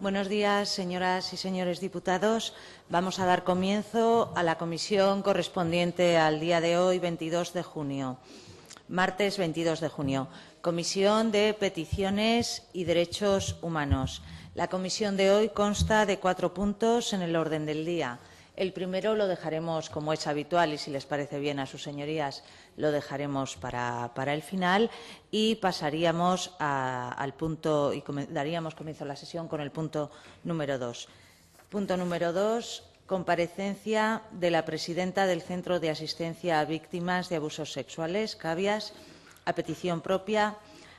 Buenos días, señoras y señores diputados. Vamos a dar comienzo a la comisión correspondiente al día de hoy, 22 de junio, martes 22 de junio. Comisión de Peticiones y Derechos Humanos. La comisión de hoy consta de 4 puntos en el orden del día. El primero lo dejaremos, como es habitual, y si les parece bien a sus señorías, lo dejaremos para el final y pasaríamos al punto y daríamos comienzo a la sesión con el punto número 2. Punto número 2, comparecencia de la presidenta del Centro de Asistencia a Víctimas de Abusos Sexuales, Cabias, a petición propia,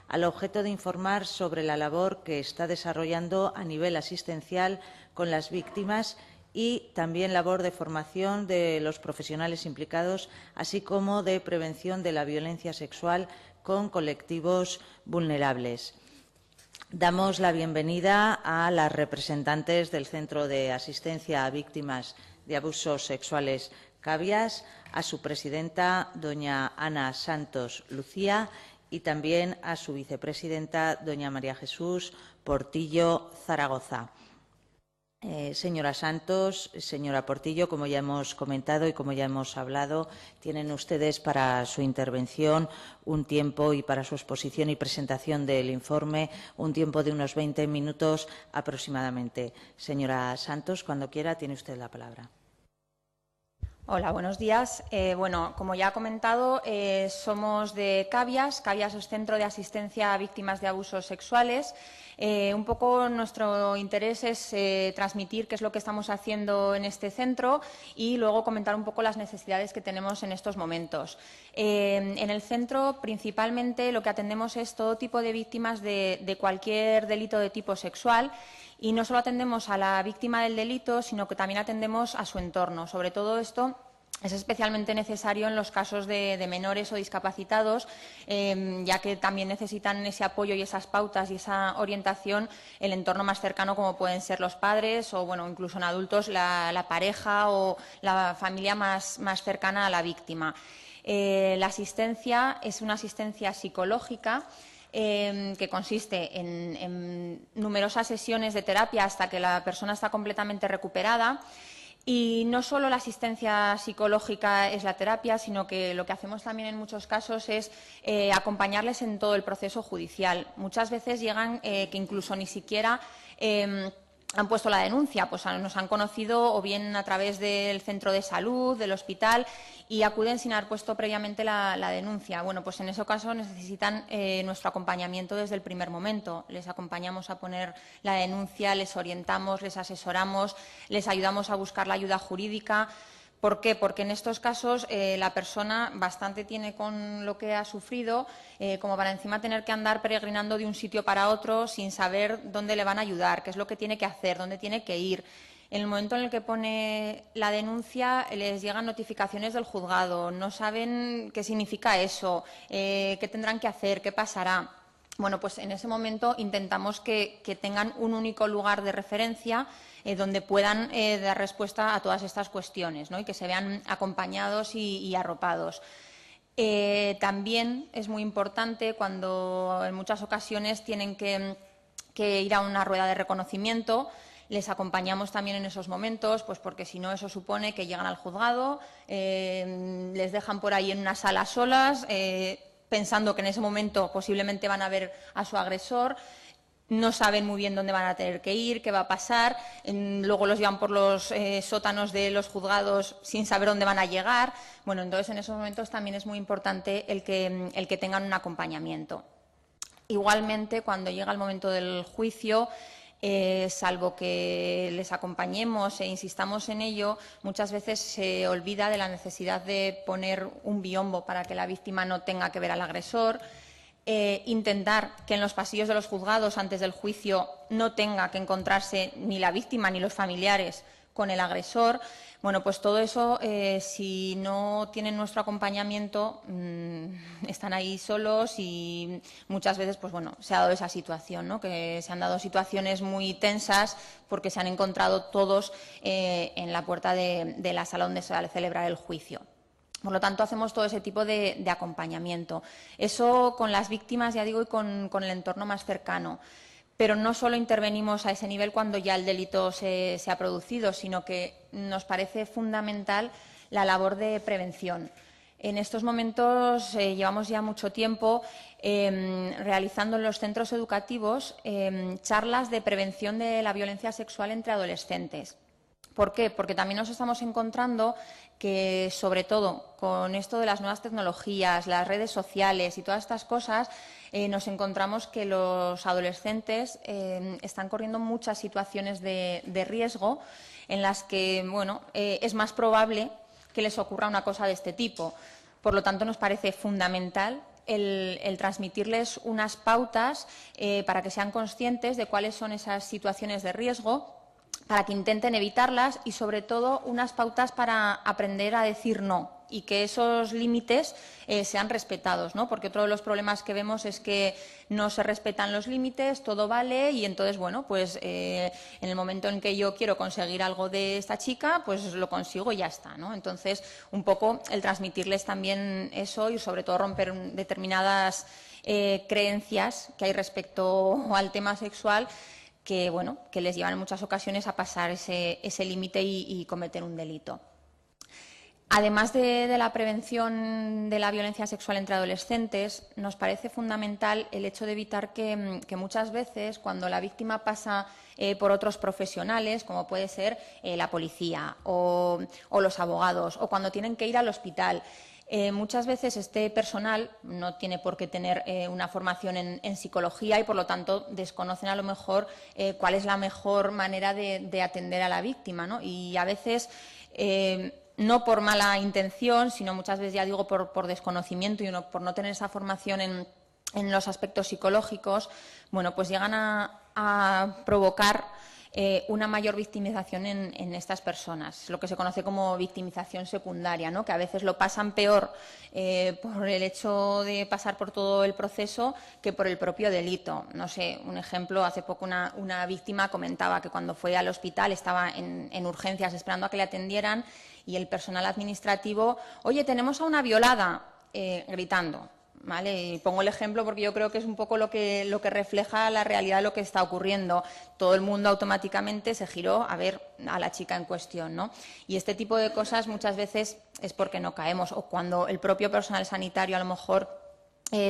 al objeto de informar sobre la labor que está desarrollando a nivel asistencial con las víctimas y también labor de formación de los profesionales implicados, así como de prevención de la violencia sexual con colectivos vulnerables. Damos la bienvenida a las representantes del Centro de Asistencia a Víctimas de Abusos Sexuales Cabias, a su presidenta, doña Ana Santos Lucía, y también a su vicepresidenta, doña María Jesús Portillo Zaragoza. Señora Santos, señora Portillo, como ya hemos comentado y como ya hemos hablado, tienen ustedes para su intervención un tiempo y para su exposición y presentación del informe un tiempo de unos 20 minutos aproximadamente. Señora Santos, cuando quiera, tiene usted la palabra. Hola, buenos días. Bueno, como ya ha comentado, somos de Cabias. Cabias es Centro de Asistencia a Víctimas de Abusos Sexuales. Un poco nuestro interés es transmitir qué es lo que estamos haciendo en este centro y luego comentar un poco las necesidades que tenemos en estos momentos. En el centro, principalmente, lo que atendemos es todo tipo de víctimas de cualquier delito de tipo sexual. Y no solo atendemos a la víctima del delito, sino que también atendemos a su entorno. Sobre todo esto es especialmente necesario en los casos de menores o discapacitados, ya que también necesitan ese apoyo y esas pautas y esa orientación el entorno más cercano, como pueden ser los padres o, bueno, incluso en adultos la pareja o la familia más cercana a la víctima. La asistencia es una asistencia psicológica que consiste en numerosas sesiones de terapia hasta que la persona está completamente recuperada. Y no solo la asistencia psicológica es la terapia, sino que lo que hacemos también en muchos casos es acompañarles en todo el proceso judicial. Muchas veces llegan que incluso ni siquiera han puesto la denuncia, pues nos han conocido o bien a través del centro de salud, del hospital, y acuden sin haber puesto previamente la denuncia. Bueno, pues en ese caso necesitan nuestro acompañamiento desde el primer momento. Les acompañamos a poner la denuncia, les orientamos, les asesoramos, les ayudamos a buscar la ayuda jurídica. ¿Por qué? Porque en estos casos la persona bastante tiene con lo que ha sufrido como para encima tener que andar peregrinando de un sitio para otro sin saber dónde le van a ayudar, qué es lo que tiene que hacer, dónde tiene que ir. En el momento en el que pone la denuncia les llegan notificaciones del juzgado, no saben qué significa eso, qué tendrán que hacer, qué pasará. Bueno, pues en ese momento intentamos que tengan un único lugar de referencia donde puedan dar respuesta a todas estas cuestiones, ¿no? Y que se vean acompañados y arropados. También es muy importante cuando en muchas ocasiones tienen que ir a una rueda de reconocimiento. Les acompañamos también en esos momentos, pues porque si no eso supone que llegan al juzgado, les dejan por ahí en una sala solas, pensando que en ese momento posiblemente van a ver a su agresor. No saben muy bien dónde van a tener que ir, qué va a pasar, luego los llevan por los sótanos de los juzgados sin saber dónde van a llegar. Bueno, entonces en esos momentos también es muy importante el que tengan un acompañamiento. Igualmente, cuando llega el momento del juicio, salvo que les acompañemos e insistamos en ello, muchas veces se olvida de la necesidad de poner un biombo para que la víctima no tenga que ver al agresor. Intentar que en los pasillos de los juzgados antes del juicio no tenga que encontrarse ni la víctima ni los familiares con el agresor. Bueno, pues todo eso, si no tienen nuestro acompañamiento, están ahí solos y muchas veces, pues bueno, se ha dado esa situación, ¿no? Que se han dado situaciones muy tensas porque se han encontrado todos en la puerta de la sala donde se va a celebrar el juicio. Por lo tanto, hacemos todo ese tipo de acompañamiento. Eso con las víctimas, ya digo, y con el entorno más cercano. pero no solo intervenimos a ese nivel cuando ya el delito se ha producido, sino que nos parece fundamental la labor de prevención. En estos momentos llevamos ya mucho tiempo realizando en los centros educativos charlas de prevención de la violencia sexual entre adolescentes. ¿Por qué? Porque también nos estamos encontrando que, sobre todo, con esto de las nuevas tecnologías, las redes sociales y todas estas cosas, nos encontramos que los adolescentes están corriendo muchas situaciones de riesgo en las que, bueno, es más probable que les ocurra una cosa de este tipo. Por lo tanto, nos parece fundamental el transmitirles unas pautas para que sean conscientes de cuáles son esas situaciones de riesgo, para que intenten evitarlas y, sobre todo, unas pautas para aprender a decir no y que esos límites sean respetados, ¿no? Porque otro de los problemas que vemos es que no se respetan los límites, todo vale y entonces, bueno, pues en el momento en que yo quiero conseguir algo de esta chica, pues lo consigo y ya está, ¿no? Entonces, un poco el transmitirles también eso y, sobre todo, romper determinadas creencias que hay respecto al tema sexual que, bueno, que les llevan en muchas ocasiones a pasar ese límite y cometer un delito. Además de la prevención de la violencia sexual entre adolescentes, nos parece fundamental el hecho de evitar que muchas veces, cuando la víctima pasa por otros profesionales, como puede ser la policía o los abogados, o cuando tienen que ir al hospital, muchas veces este personal no tiene por qué tener una formación en psicología y, por lo tanto, desconocen a lo mejor cuál es la mejor manera de atender a la víctima, ¿no? Y a veces, no por mala intención, sino muchas veces, ya digo, por desconocimiento y por no tener esa formación en los aspectos psicológicos, bueno, pues llegan a provocar una mayor victimización en estas personas, lo que se conoce como victimización secundaria, ¿no? Que a veces lo pasan peor por el hecho de pasar por todo el proceso que por el propio delito. No sé, un ejemplo, hace poco una víctima comentaba que cuando fue al hospital estaba en urgencias esperando a que le atendieran y el personal administrativo, oye, tenemos a una violada, gritando. ¿Vale? Y pongo el ejemplo porque yo creo que es un poco lo que refleja la realidad de lo que está ocurriendo. Todo el mundo automáticamente se giró a ver a la chica en cuestión, ¿no? Y este tipo de cosas muchas veces es porque no caemos, o cuando el propio personal sanitario a lo mejor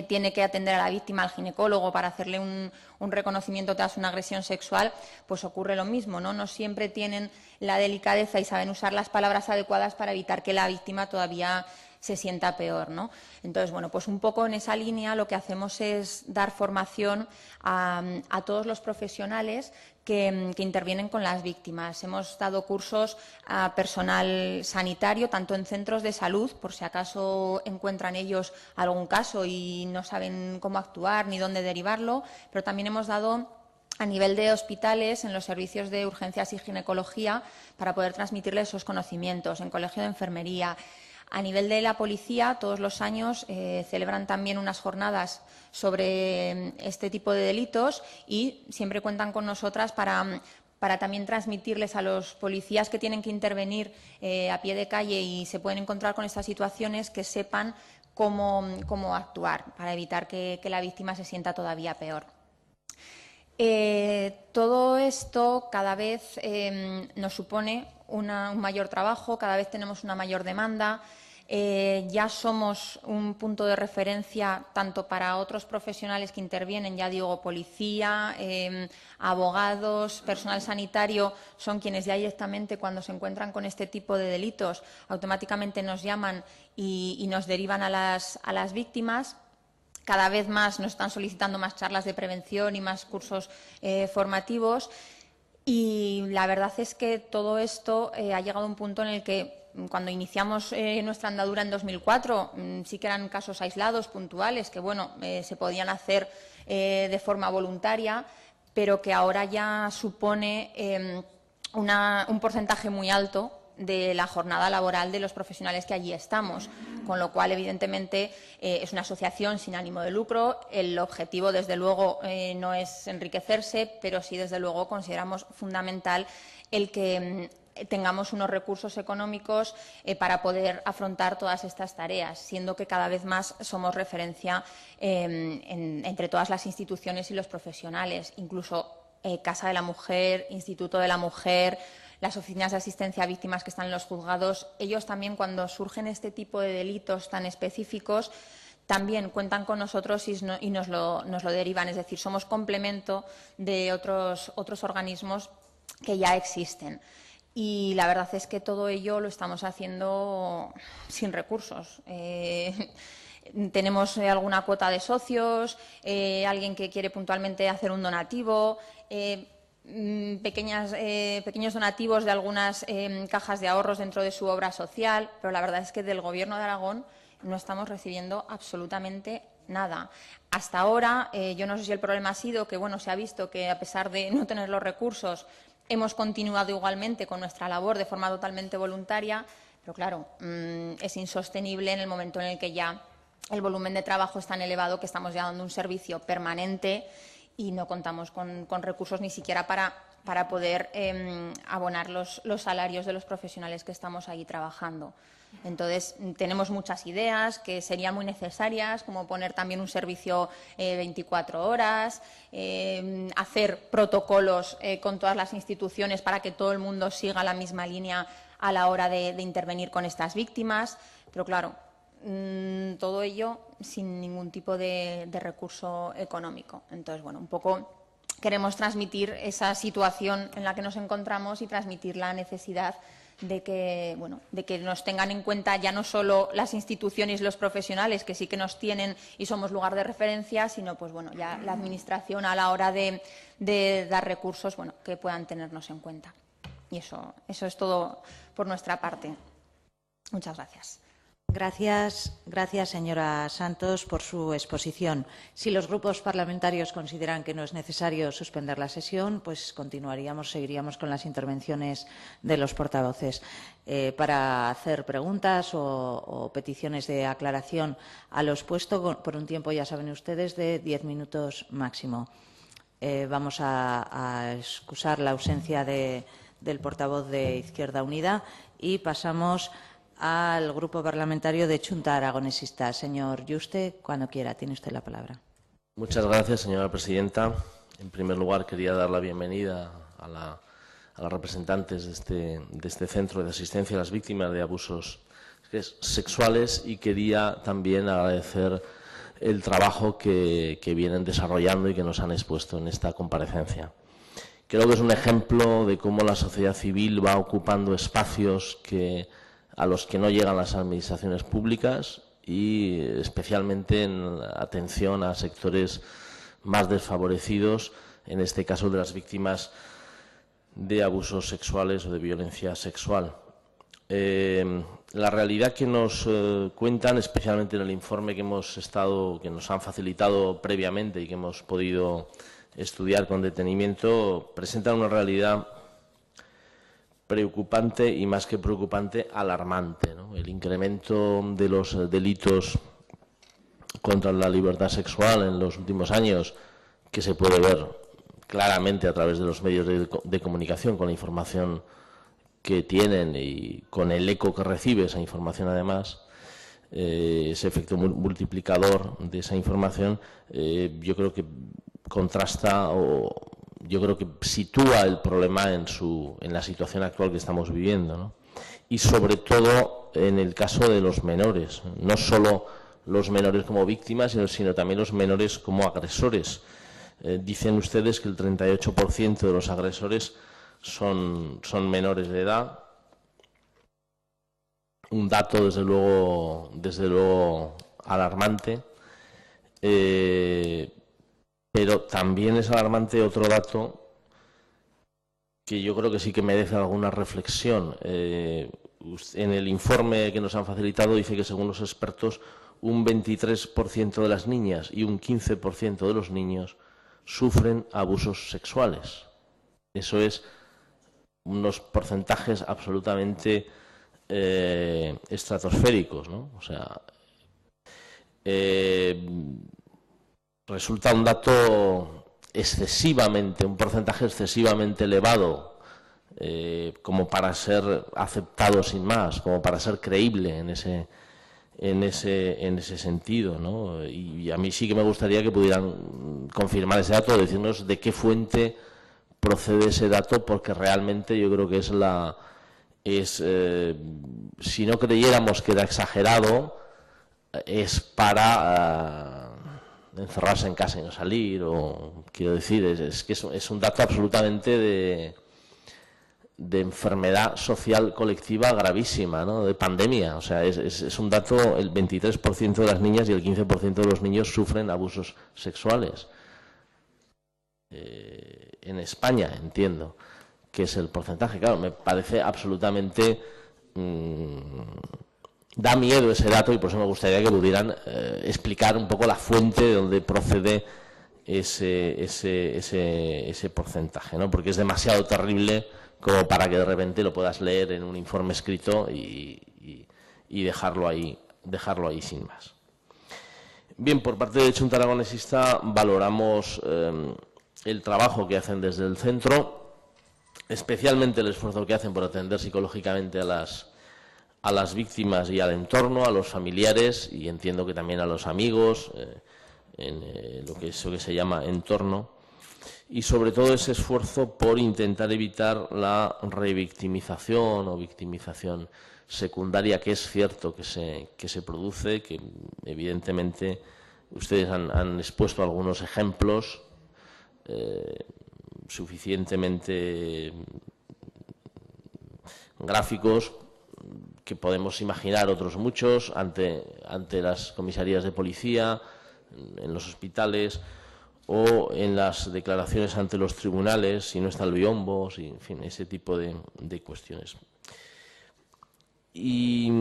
tiene que atender a la víctima, al ginecólogo, para hacerle un reconocimiento tras una agresión sexual, pues ocurre lo mismo, ¿no? No siempre tienen la delicadeza y saben usar las palabras adecuadas para evitar que la víctima todavía se sienta peor, ¿no? Entonces, bueno, pues un poco en esa línea lo que hacemos es dar formación a todos los profesionales que intervienen con las víctimas. Hemos dado cursos a personal sanitario, tanto en centros de salud, por si acaso encuentran ellos algún caso y no saben cómo actuar ni dónde derivarlo, pero también hemos dado a nivel de hospitales, en los servicios de urgencias y ginecología, para poder transmitirles esos conocimientos, en colegio de enfermería. A nivel de la policía, todos los años celebran también unas jornadas sobre este tipo de delitos y siempre cuentan con nosotras para también transmitirles a los policías que tienen que intervenir a pie de calle y se pueden encontrar con estas situaciones, que sepan cómo actuar para evitar que la víctima se sienta todavía peor. Todo esto cada vez nos supone un mayor trabajo, cada vez tenemos una mayor demanda. Ya somos un punto de referencia tanto para otros profesionales que intervienen, ya digo, policía, abogados, personal sanitario, son quienes ya directamente, cuando se encuentran con este tipo de delitos, automáticamente nos llaman y nos derivan a las víctimas. Cada vez más nos están solicitando más charlas de prevención y más cursos formativos. Y la verdad es que todo esto ha llegado a un punto en el que, cuando iniciamos nuestra andadura en 2004, sí que eran casos aislados, puntuales, que bueno, se podían hacer de forma voluntaria, pero que ahora ya supone un porcentaje muy alto de la jornada laboral de los profesionales que allí estamos, con lo cual, evidentemente, es una asociación sin ánimo de lucro. El objetivo, desde luego, no es enriquecerse, pero sí, desde luego, consideramos fundamental el que tengamos unos recursos económicos para poder afrontar todas estas tareas, siendo que cada vez más somos referencia entre todas las instituciones y los profesionales, incluso Casa de la Mujer, Instituto de la Mujer, las oficinas de asistencia a víctimas que están en los juzgados. Ellos también, cuando surgen este tipo de delitos tan específicos, también cuentan con nosotros y nos lo derivan. Es decir, somos complemento de otros organismos que ya existen. Y la verdad es que todo ello lo estamos haciendo sin recursos. Tenemos alguna cuota de socios, alguien que quiere puntualmente hacer un donativo, pequeños donativos de algunas cajas de ahorros dentro de su obra social, pero la verdad es que del Gobierno de Aragón no estamos recibiendo absolutamente nada. Hasta ahora, yo no sé si el problema ha sido que, bueno, se ha visto que a pesar de no tener los recursos, hemos continuado igualmente con nuestra labor de forma totalmente voluntaria, pero claro, es insostenible en el momento en el que ya el volumen de trabajo es tan elevado que estamos ya dando un servicio permanente y no contamos con recursos ni siquiera para poder abonar los salarios de los profesionales que estamos ahí trabajando. Entonces, tenemos muchas ideas que serían muy necesarias, como poner también un servicio 24 horas, hacer protocolos con todas las instituciones para que todo el mundo siga la misma línea a la hora de intervenir con estas víctimas. Pero, claro, todo ello sin ningún tipo de recurso económico. Entonces, bueno, un poco queremos transmitir esa situación en la que nos encontramos y transmitir la necesidad de que nos tengan en cuenta ya no solo las instituciones y los profesionales, que sí que nos tienen y somos lugar de referencia, sino pues bueno, ya la Administración a la hora de dar recursos, bueno, que puedan tenernos en cuenta. Y eso es todo por nuestra parte. Muchas gracias. Gracias, señora Santos, por su exposición. Si los grupos parlamentarios consideran que no es necesario suspender la sesión, pues seguiríamos con las intervenciones de los portavoces. Para hacer preguntas o peticiones de aclaración a lo expuesto, por un tiempo, ya saben ustedes, de 10 minutos máximo. Vamos a excusar la ausencia del portavoz de Izquierda Unida y pasamos al Grupo Parlamentario de Chunta Aragonesista. Señor Yuste, cuando quiera, tiene usted la palabra. Muchas gracias, señora presidenta. En primer lugar, quería dar la bienvenida a las representantes de este Centro de Asistencia a las Víctimas de Abusos Sexuales y quería también agradecer el trabajo que vienen desarrollando y que nos han expuesto en esta comparecencia. Creo que es un ejemplo de cómo la sociedad civil va ocupando espacios a los que no llegan las administraciones públicas y especialmente en atención a sectores más desfavorecidos, en este caso de las víctimas de abusos sexuales o de violencia sexual. La realidad que nos cuentan, especialmente en el informe que nos han facilitado previamente y que hemos podido estudiar con detenimiento, presentan una realidad preocupante y, más que preocupante, alarmante, ¿no? El incremento de los delitos contra la libertad sexual en los últimos años, que se puede ver claramente a través de los medios de comunicación, con la información que tienen y con el eco que recibe esa información, además, ese efecto multiplicador de esa información, yo creo que contrasta yo creo que sitúa el problema en la situación actual que estamos viviendo, ¿no? Y sobre todo en el caso de los menores, no solo los menores como víctimas, sino también los menores como agresores. Dicen ustedes que el 38% de los agresores son menores de edad. Un dato desde luego alarmante. Pero también es alarmante otro dato que yo creo que sí que merece alguna reflexión. En el informe que nos han facilitado dice que, según los expertos, un 23% de las niñas y un 15% de los niños sufren abusos sexuales. Eso es unos porcentajes absolutamente estratosféricos, ¿no? O sea, resulta un dato un porcentaje excesivamente elevado como para ser aceptado sin más, como para ser creíble en ese sentido, ¿no? Y a mí sí que me gustaría que pudieran confirmar ese dato, decirnos de qué fuente procede ese dato, porque realmente yo creo que si no creyéramos que era exagerado, es para encerrarse en casa y no salir, o quiero decir, es que es un dato absolutamente de enfermedad social colectiva gravísima, ¿no? De pandemia. O sea, es un dato, el 23% de las niñas y el 15% de los niños sufren abusos sexuales. En España, entiendo que es el porcentaje. Claro, me parece absolutamente... da miedo ese dato, y por eso me gustaría que pudieran explicar un poco la fuente de donde procede ese porcentaje, ¿no? Porque es demasiado terrible como para que de repente lo puedas leer en un informe escrito y dejarlo ahí sin más. Bien, por parte de Chunta Aragonesista valoramos el trabajo que hacen desde el centro, especialmente el esfuerzo que hacen por atender psicológicamente a las víctimas y al entorno, a los familiares, y entiendo que también a los amigos, en lo que eso que se llama entorno, y sobre todo ese esfuerzo por intentar evitar la revictimización o victimización secundaria, que es cierto que se produce, que evidentemente ustedes han expuesto algunos ejemplos suficientemente gráficos, que podemos imaginar otros muchos ante las comisarías de policía, en los hospitales o en las declaraciones ante los tribunales, si no está el biombo, en fin, ese tipo de cuestiones. Y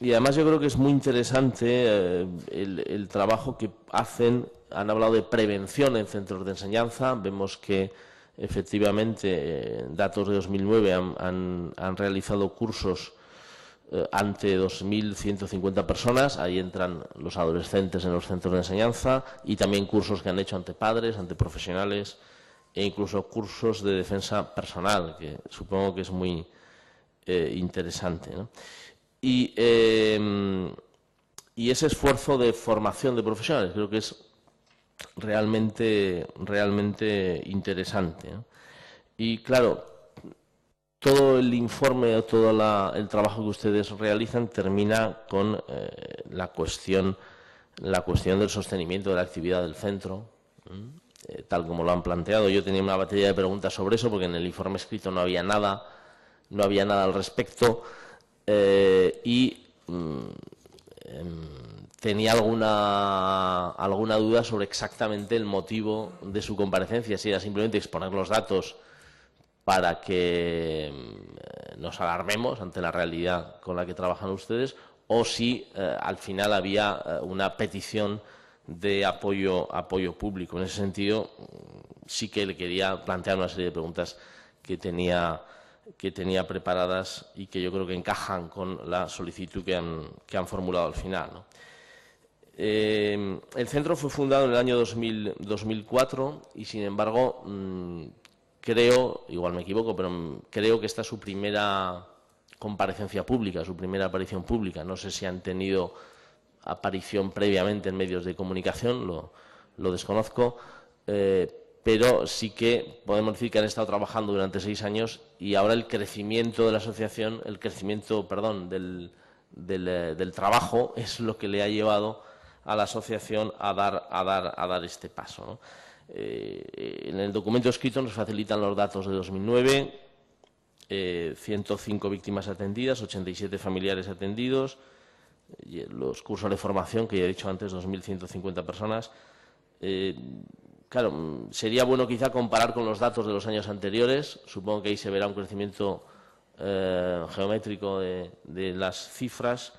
además yo creo que es muy interesante el trabajo que hacen. Han hablado de prevención en centros de enseñanza. Vemos que efectivamente datos de 2009 han realizado cursos ante 2.150 personas. Ahí entran los adolescentes en los centros de enseñanza, y también cursos que han hecho ante padres, ante profesionales, e incluso cursos de defensa personal, que supongo que es muy interesante, ¿no? Y ese esfuerzo de formación de profesionales creo que es realmente interesante, ¿no? Y claro, todo el informe o todo el trabajo que ustedes realizan termina con la cuestión del sostenimiento de la actividad del centro, tal como lo han planteado. Yo tenía una batería de preguntas sobre eso, porque en el informe escrito no había nada al respecto, y tenía alguna duda sobre exactamente el motivo de su comparecencia, si era simplemente exponer los datos para que nos alarmemos ante la realidad con la que trabajan ustedes, o si al final había una petición de apoyo público. En ese sentido, sí que le quería plantear una serie de preguntas que tenía preparadas y que yo creo que encajan con la solicitud que han formulado al final, ¿no? El centro fue fundado en el año 2004 y, sin embargo, creo, igual me equivoco, pero creo que esta es su primera comparecencia pública, su primera aparición pública. No sé si han tenido aparición previamente en medios de comunicación, lo desconozco, pero sí que podemos decir que han estado trabajando durante 6 años, y ahora el crecimiento de la asociación, del trabajo, es lo que le ha llevado a la asociación a dar este paso, ¿no? En el documento escrito nos facilitan los datos de 2009, 105 víctimas atendidas, 87 familiares atendidos, los cursos de formación, que ya he dicho antes, 2.150 personas. Claro, sería bueno quizá comparar con los datos de los años anteriores. Supongo que ahí se verá un crecimiento geométrico de las cifras,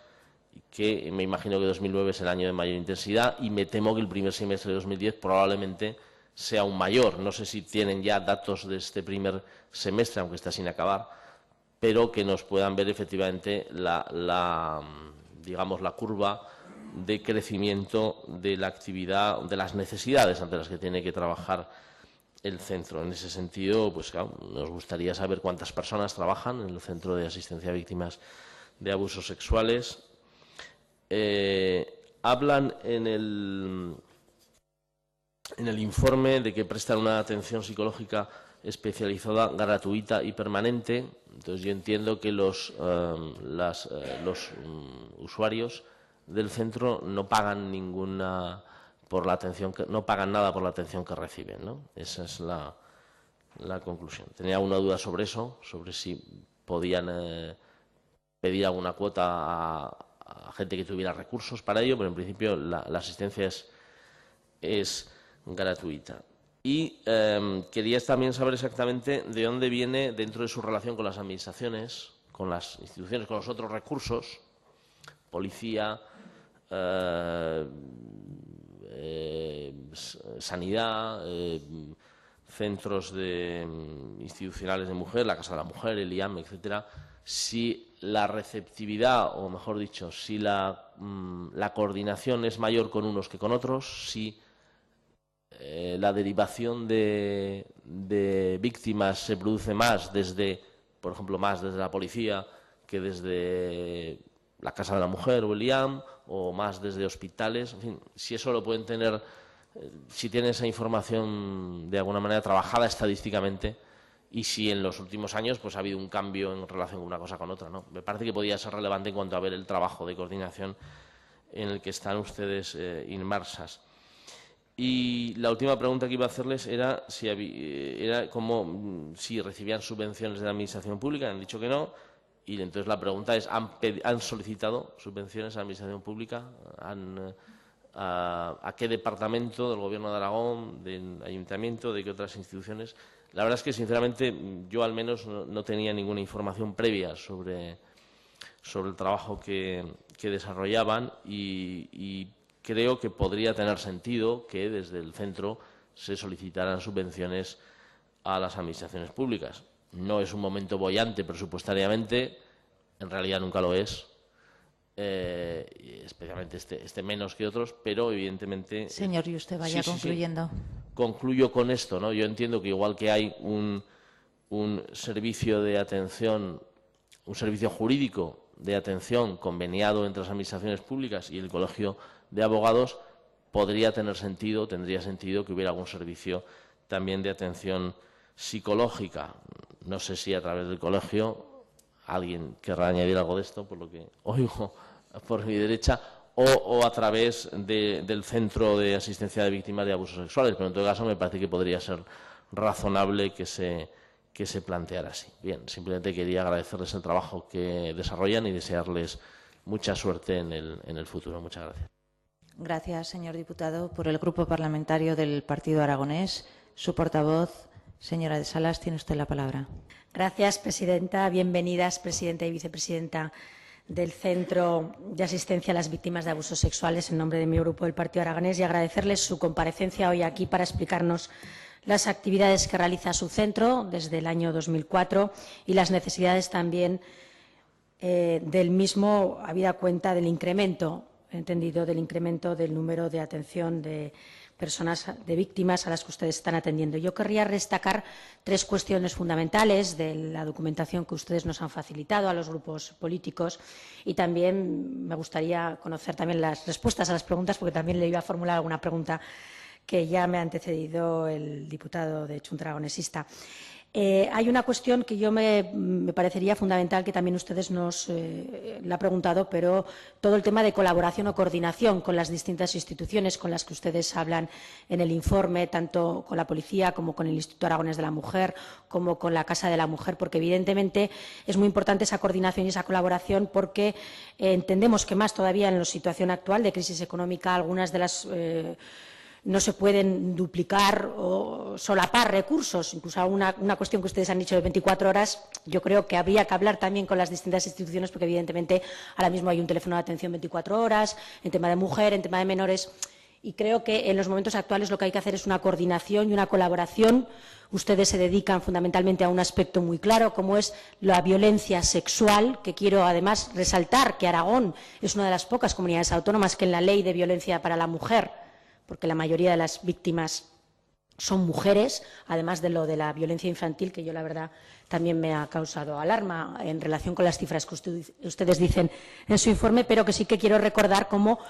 que me imagino que 2009 es el año de mayor intensidad, y me temo que el primer semestre de 2010 probablemente sea aún mayor. No sé si tienen ya datos de este primer semestre, aunque está sin acabar, pero que nos puedan ver efectivamente digamos, la curva de crecimiento de la actividad, de las necesidades ante las que tiene que trabajar el centro. En ese sentido, pues claro, nos gustaría saber cuántas personas trabajan en el Centro de Asistencia a Víctimas de Abusos Sexuales. Hablan en el informe de que prestan una atención psicológica especializada, gratuita y permanente. Entonces, yo entiendo que los usuarios del centro no pagan ninguna por la atención no pagan nada por la atención que reciben, ¿no? Esa es la conclusión. Tenía una duda sobre eso, sobre si podían pedir alguna cuota a gente que tuviera recursos para ello, pero en principio la asistencia es gratuita. Y quería también saber exactamente de dónde viene, dentro de su relación con las administraciones, con las instituciones, con los otros recursos, policía, sanidad, centros institucionales de mujer, la Casa de la Mujer, el IAM, etcétera, si la receptividad, o mejor dicho, si la coordinación es mayor con unos que con otros, si la derivación de víctimas se produce más desde, por ejemplo, más desde la policía que desde la Casa de la Mujer o el IAM, o más desde hospitales, en fin, si eso lo pueden tener, si tienen esa información de alguna manera trabajada estadísticamente, y si en los últimos años pues ha habido un cambio en relación con una cosa con otra, ¿no? Me parece que podría ser relevante en cuanto a ver el trabajo de coordinación en el que están ustedes inmersas. Y la última pregunta que iba a hacerles era si recibían subvenciones de la administración pública. Han dicho que no. Y entonces la pregunta es, ¿han solicitado subvenciones a la administración pública? ¿A qué departamento del Gobierno de Aragón, del Ayuntamiento, de qué otras instituciones? La verdad es que, sinceramente, yo al menos no tenía ninguna información previa sobre el trabajo que desarrollaban y creo que podría tener sentido que desde el centro se solicitaran subvenciones a las administraciones públicas. No es un momento boyante presupuestariamente, en realidad nunca lo es, especialmente este menos que otros, pero evidentemente... Señor, y usted vaya concluyendo. Sí. Concluyo con esto, ¿no? Yo entiendo que igual que hay un servicio de atención, un servicio jurídico de atención conveniado entre las administraciones públicas y el Colegio de Abogados, tendría sentido que hubiera algún servicio también de atención psicológica. No sé si a través del colegio alguien querrá añadir algo de esto, por lo que oigo por mi derecha, o a través del Centro de Asistencia de Víctimas de Abusos Sexuales, pero en todo caso me parece que podría ser razonable que se planteara así. Bien, simplemente quería agradecerles el trabajo que desarrollan y desearles mucha suerte en el futuro. Muchas gracias. Gracias, señor diputado. Por el Grupo Parlamentario del Partido Aragonés, su portavoz, señora de Salas, tiene usted la palabra. Gracias, presidenta. Bienvenidas, presidenta y vicepresidenta del Centro de Asistencia a las Víctimas de Abusos Sexuales, en nombre de mi Grupo del Partido Aragonés, y agradecerles su comparecencia hoy aquí para explicarnos las actividades que realiza su centro desde el año 2004 y las necesidades también del mismo, habida cuenta del incremento, entendido, del incremento del número de atención de personas, de víctimas a las que ustedes están atendiendo. Yo querría destacar tres cuestiones fundamentales de la documentación que ustedes nos han facilitado a los grupos políticos, y también me gustaría conocer también las respuestas a las preguntas, porque también le iba a formular alguna pregunta que ya me ha antecedido el diputado de Chunta Aragonesista. Hay una cuestión que yo me parecería fundamental, que también ustedes nos la han preguntado, pero todo el tema de colaboración o coordinación con las distintas instituciones con las que ustedes hablan en el informe, tanto con la Policía como con el Instituto Aragonés de la Mujer, como con la Casa de la Mujer, porque evidentemente es muy importante esa coordinación y esa colaboración, porque entendemos que más todavía en la situación actual de crisis económica, algunas de las no se pueden duplicar o solapar recursos. Incluso una cuestión que ustedes han dicho de 24 horas, yo creo que habría que hablar también con las distintas instituciones, porque evidentemente ahora mismo hay un teléfono de atención 24 horas, en tema de mujer, en tema de menores, y creo que en los momentos actuales lo que hay que hacer es una coordinación y una colaboración. Ustedes se dedican fundamentalmente a un aspecto muy claro, como es la violencia sexual, que quiero además resaltar que Aragón es una de las pocas comunidades autónomas que en la ley de violencia para la mujer, porque la mayoría de las víctimas son mujeres, además de lo de la violencia infantil, que yo la verdad también me ha causado alarma en relación con las cifras que ustedes dicen en su informe, pero que sí que quiero recordar cómo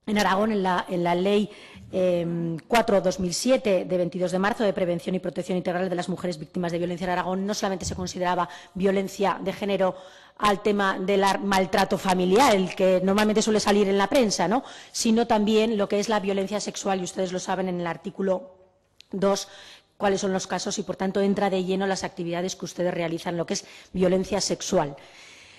en Aragón, en la Ley 4/2007, de 22 de marzo, de Prevención y Protección Integral de las Mujeres Víctimas de Violencia en Aragón, no solamente se consideraba violencia de género al tema del maltrato familiar, el que normalmente suele salir en la prensa, ¿no?, sino también lo que es la violencia sexual, y ustedes lo saben en el artículo 2, cuáles son los casos y, por tanto, entra de lleno las actividades que ustedes realizan, lo que es violencia sexual.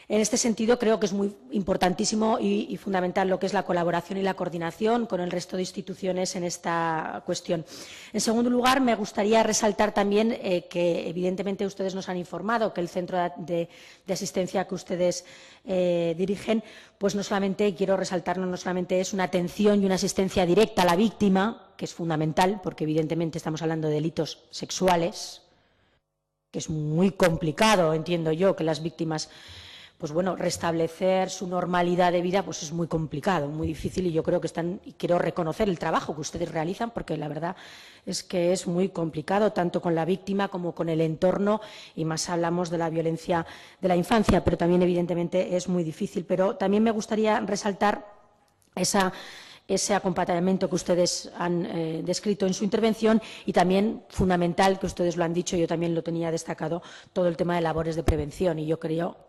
En este sentido, creo que es muy importantísimo y fundamental lo que es la colaboración y la coordinación con el resto de instituciones en esta cuestión. En segundo lugar, me gustaría resaltar también que, evidentemente, ustedes nos han informado que el centro de asistencia que ustedes dirigen, pues no solamente, quiero resaltarlo, no solamente es una atención y una asistencia directa a la víctima, que es fundamental, porque evidentemente estamos hablando de delitos sexuales, que es muy complicado, entiendo yo, que las víctimas, pues bueno, restablecer su normalidad de vida pues es muy complicado, muy difícil, y yo creo que y quiero reconocer el trabajo que ustedes realizan, porque la verdad es que es muy complicado, tanto con la víctima como con el entorno, y más hablamos de la violencia de la infancia, pero también evidentemente es muy difícil. Pero también me gustaría resaltar ese acompañamiento que ustedes han descrito en su intervención, y también fundamental, que ustedes lo han dicho, yo también lo tenía destacado, todo el tema de labores de prevención, y yo creo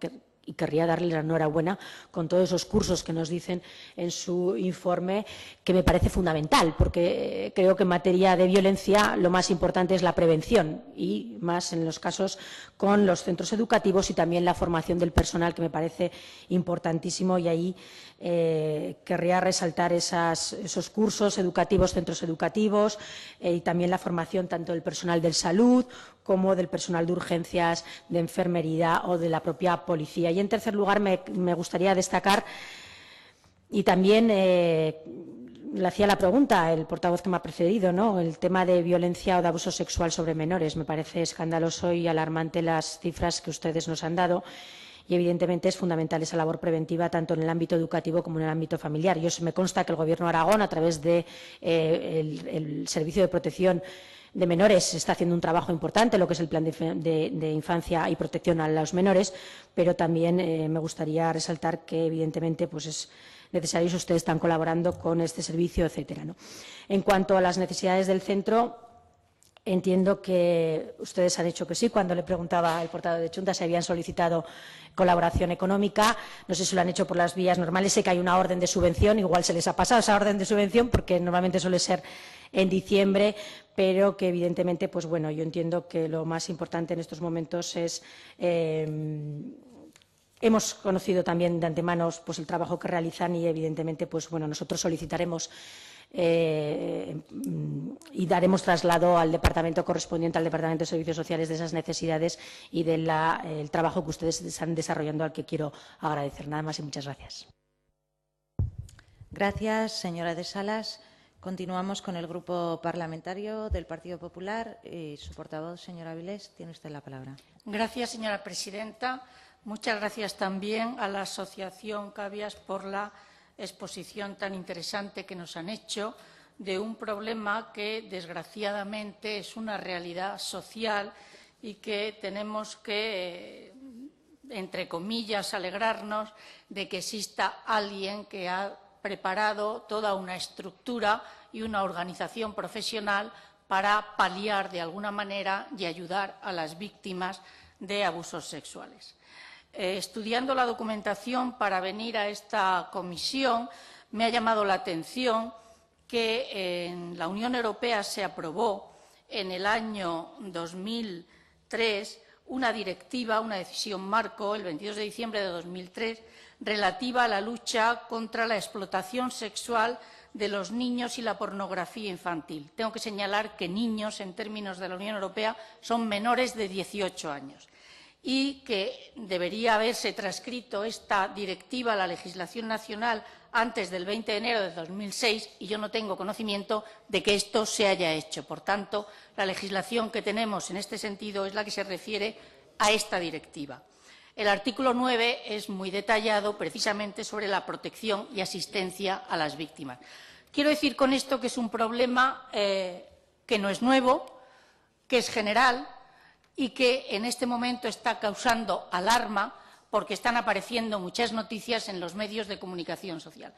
y querría darle la enhorabuena con todos esos cursos que nos dicen en su informe, que me parece fundamental, porque creo que en materia de violencia lo más importante es la prevención, y más en los casos con los centros educativos, y también la formación del personal, que me parece importantísimo, y ahí querría resaltar esos cursos educativos, centros educativos, y también la formación tanto del personal de salud como del personal de urgencias, de enfermería o de la propia policía. Y, en tercer lugar, me gustaría destacar, y también le hacía la pregunta el portavoz que me ha precedido, ¿no?, el tema de violencia o de abuso sexual sobre menores. Me parece escandaloso y alarmante las cifras que ustedes nos han dado, y evidentemente es fundamental esa labor preventiva tanto en el ámbito educativo como en el ámbito familiar. Me consta que el Gobierno de Aragón, a través del Servicio de Protección de Menores, está haciendo un trabajo importante, lo que es el Plan de Infancia y Protección a los Menores, pero también me gustaría resaltar que, evidentemente, pues es necesario, si ustedes están colaborando con este servicio, etcétera, ¿no? En cuanto a las necesidades del centro, entiendo que ustedes han dicho que sí. Cuando le preguntaba al portavoz de Chunta si habían solicitado colaboración económica, no sé si lo han hecho por las vías normales. Sé que hay una orden de subvención, igual se les ha pasado esa orden de subvención, porque normalmente suele ser en diciembre, pero que evidentemente, pues bueno, yo entiendo que lo más importante en estos momentos es hemos conocido también de antemano pues el trabajo que realizan, y evidentemente, pues bueno, nosotros solicitaremos y daremos traslado al departamento correspondiente, al Departamento de Servicios Sociales, de esas necesidades y del trabajo que ustedes están desarrollando, al que quiero agradecer. Nada más y muchas gracias. Gracias, señora de Salas. Continuamos con el Grupo Parlamentario del Partido Popular. Su portavoz, señora Avilés, tiene usted la palabra. Gracias, señora presidenta. Muchas gracias también a la Asociación Cavias por la exposición tan interesante que nos han hecho de un problema que, desgraciadamente, es una realidad social y que tenemos que, entre comillas, alegrarnos de que exista alguien que ha preparado toda una estructura y una organización profesional para paliar de alguna manera y ayudar a las víctimas de abusos sexuales. Estudiando la documentación para venir a esta comisión, me ha llamado la atención que en la Unión Europea se aprobó en el año 2003 una directiva, una decisión marco, el 22 de diciembre de 2003, relativa a la lucha contra la explotación sexual de los niños y la pornografía infantil. Tengo que señalar que niños, en términos de la Unión Europea, son menores de 18 años. Y que debería haberse transcrito esta directiva a la legislación nacional antes del 20 de enero de 2006, y yo no tengo conocimiento de que esto se haya hecho. Por tanto, la legislación que tenemos en este sentido es la que se refiere a esta directiva. El artículo 9 es muy detallado precisamente sobre la protección y asistencia a las víctimas. Quiero decir con esto que es un problema que no es nuevo, que es general y que en este momento está causando alarma porque están apareciendo muchas noticias en los medios de comunicación social.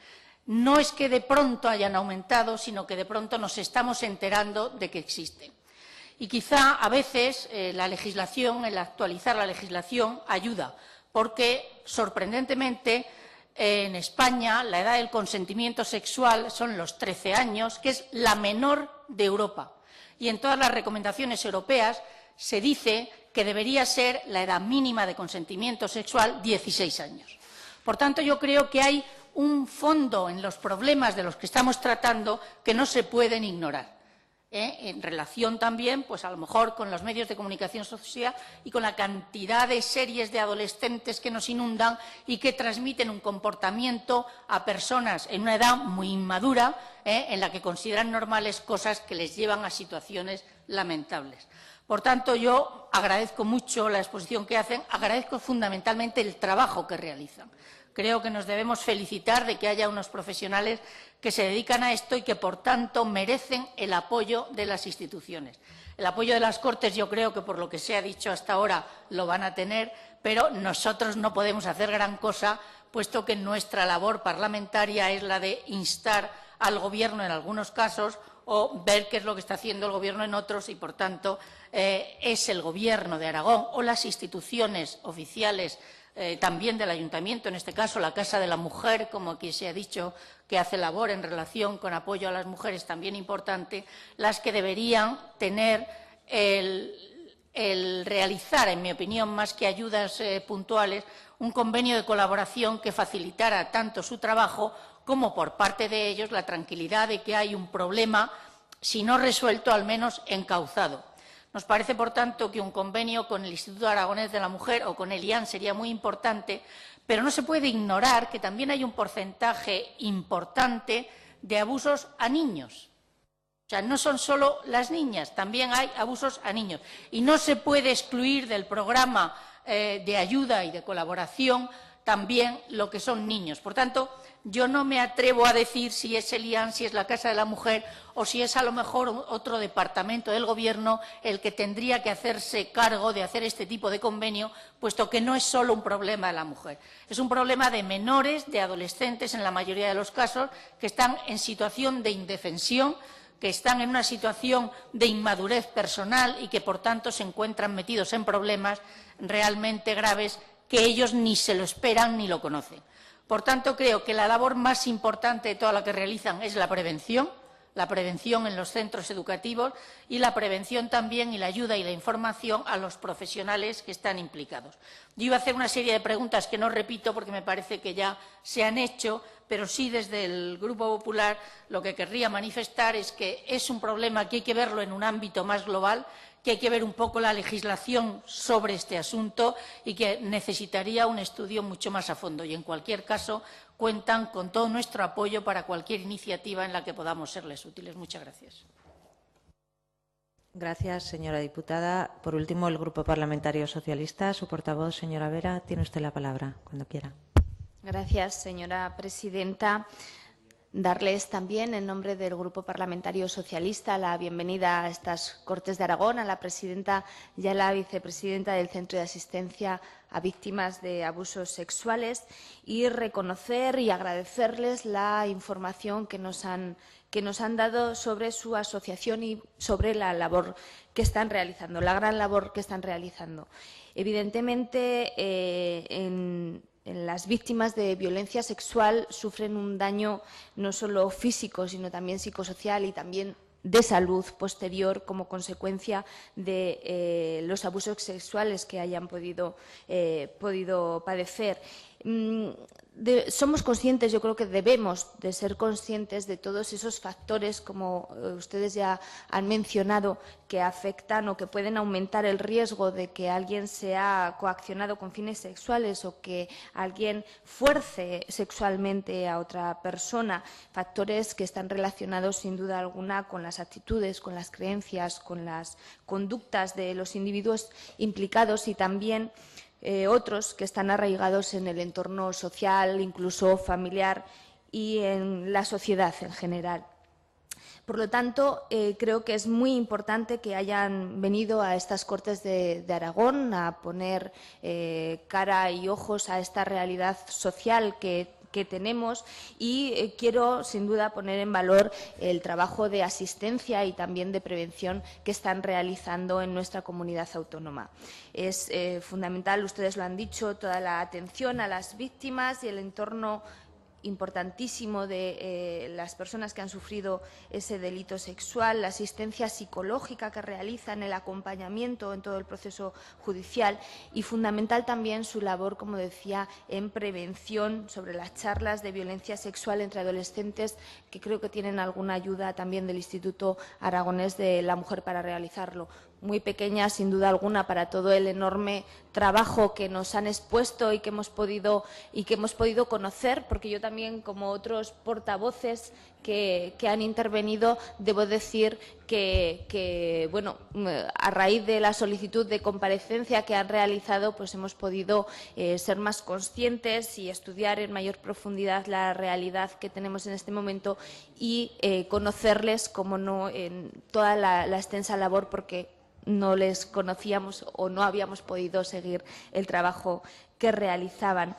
No es que de pronto hayan aumentado, sino que de pronto nos estamos enterando de que existen. Y quizá a veces la legislación, el actualizar la legislación, ayuda, porque sorprendentemente en España la edad del consentimiento sexual son los 13 años, que es la menor de Europa. Y en todas las recomendaciones europeas se dice que debería ser la edad mínima de consentimiento sexual 16 años. Por tanto, yo creo que hay un fondo en los problemas de los que estamos tratando que no se pueden ignorar, en relación también, pues a lo mejor, con los medios de comunicación social y con la cantidad de series de adolescentes que nos inundan y que transmiten un comportamiento a personas en una edad muy inmadura, en la que consideran normales cosas que les llevan a situaciones lamentables. Por tanto, yo agradezco mucho la exposición que hacen, agradezco fundamentalmente el trabajo que realizan. Creo que nos debemos felicitar de que haya unos profesionales que se dedican a esto y que, por tanto, merecen el apoyo de las instituciones. El apoyo de las Cortes, yo creo que, por lo que se ha dicho hasta ahora, lo van a tener, pero nosotros no podemos hacer gran cosa, puesto que nuestra labor parlamentaria es la de instar al Gobierno en algunos casos o ver qué es lo que está haciendo el Gobierno en otros y, por tanto, es el Gobierno de Aragón o las instituciones oficiales también del Ayuntamiento, en este caso la Casa de la Mujer, como aquí se ha dicho, que hace labor en relación con apoyo a las mujeres también importante, las que deberían tener el realizar, en mi opinión, más que ayudas puntuales, un convenio de colaboración que facilitara tanto su trabajo como, por parte de ellos, la tranquilidad de que hay un problema, si no resuelto, al menos encauzado. Nos parece, por tanto, que un convenio con el Instituto Aragonés de la Mujer o con el IAN sería muy importante, pero no se puede ignorar que también hay un porcentaje importante de abusos a niños. O sea, no son solo las niñas, también hay abusos a niños. Y no se puede excluir del programa de ayuda y de colaboración también lo que son niños. Por tanto, yo no me atrevo a decir si es el IAN, si es la Casa de la Mujer o si es a lo mejor otro departamento del Gobierno el que tendría que hacerse cargo de hacer este tipo de convenio, puesto que no es solo un problema de la mujer. Es un problema de menores, de adolescentes, en la mayoría de los casos, que están en situación de indefensión, que están en una situación de inmadurez personal y que, por tanto, se encuentran metidos en problemas realmente graves que ellos ni se lo esperan ni lo conocen. Por tanto, creo que la labor más importante de toda la que realizan es la prevención en los centros educativos y la prevención también y la ayuda y la información a los profesionales que están implicados. Yo iba a hacer una serie de preguntas que no repito porque me parece que ya se han hecho, pero sí desde el Grupo Popular lo que querría manifestar es que es un problema que hay que verlo en un ámbito más global, que hay que ver un poco la legislación sobre este asunto y que necesitaría un estudio mucho más a fondo. Y, en cualquier caso, cuentan con todo nuestro apoyo para cualquier iniciativa en la que podamos serles útiles. Muchas gracias. Gracias, señora diputada. Por último, el Grupo Parlamentario Socialista, su portavoz, señora Vera, tiene usted la palabra, cuando quiera. Gracias, señora presidenta. Darles también, en nombre del Grupo Parlamentario Socialista, la bienvenida a estas Cortes de Aragón, a la presidenta y a la vicepresidenta del Centro de Asistencia a Víctimas de Abusos Sexuales y reconocer y agradecerles la información que nos han dado sobre su asociación y sobre la labor que están realizando, la gran labor que están realizando. Evidentemente, las víctimas de violencia sexual sufren un daño no solo físico, sino también psicosocial y también de salud posterior como consecuencia de los abusos sexuales que hayan podido padecer. Somos conscientes, yo creo que debemos de ser conscientes de todos esos factores, como ustedes ya han mencionado, que afectan o que pueden aumentar el riesgo de que alguien sea coaccionado con fines sexuales o que alguien fuerce sexualmente a otra persona, factores que están relacionados sin duda alguna con las actitudes, con las creencias, con las conductas de los individuos implicados y también otros que están arraigados en el entorno social, incluso familiar y en la sociedad en general. Por lo tanto, creo que es muy importante que hayan venido a estas Cortes de Aragón a poner cara y ojos a esta realidad social que tenemos, y quiero sin duda poner en valor el trabajo de asistencia y también de prevención que están realizando en nuestra comunidad autónoma. Es fundamental, ustedes lo han dicho, toda la atención a las víctimas y el entorno importantísimo de las personas que han sufrido ese delito sexual, la asistencia psicológica que realizan, el acompañamiento en todo el proceso judicial y fundamental también su labor, como decía, en prevención sobre las charlas de violencia sexual entre adolescentes, que creo que tienen alguna ayuda también del Instituto Aragonés de la Mujer para realizarlo. Muy pequeña, sin duda alguna, para todo el enorme trabajo que nos han expuesto y que hemos podido conocer, porque yo también, como otros portavoces que han intervenido, debo decir que bueno, a raíz de la solicitud de comparecencia que han realizado, pues hemos podido ser más conscientes y estudiar en mayor profundidad la realidad que tenemos en este momento y conocerles, como no, en toda la extensa labor, porque no les conocíamos o no habíamos podido seguir el trabajo que realizaban.